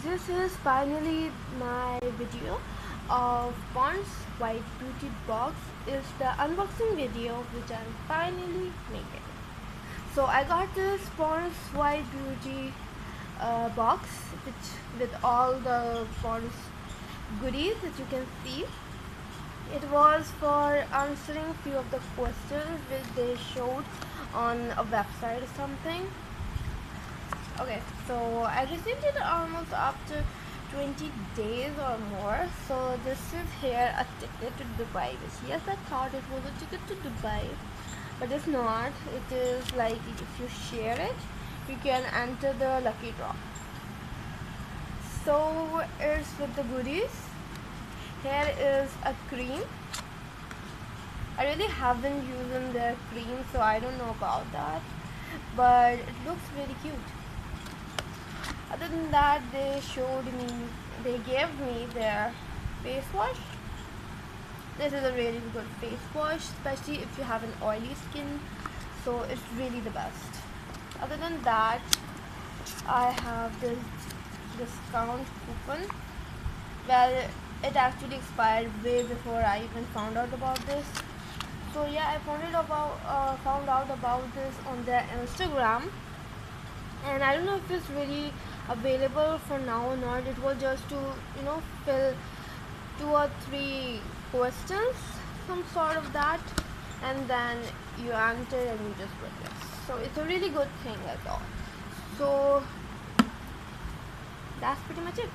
This is finally my video of Pond's White Beauty box. Is the unboxing video which I'm finally making. So I got this Pond's White Beauty box with all the Pond's goodies that you can see. It was for answering few of the questions which they showed on a website or something. Okay, so I received it almost after 20 days or more. So this is here a ticket to Dubai, which yes, I thought it was a ticket to Dubai, but it's not. It is like if you share it, you can enter the lucky draw. So it's with the goodies. Here is a cream. I really haven't used their cream, so I don't know about that, but it looks very cute. Other than that, they gave me their face wash. This is a really good face wash, especially if you have an oily skin, so it's really the best. Other than that, I have this discount coupon. Well, it actually expired way before I even found out about this. So yeah, I found out about this on their Instagram, and I don't know if it's really available for now or not. It was just to fill 2 or 3 questions, some sort of that, and then you enter and you just put this. So it's a really good thing as well. So that's pretty much it.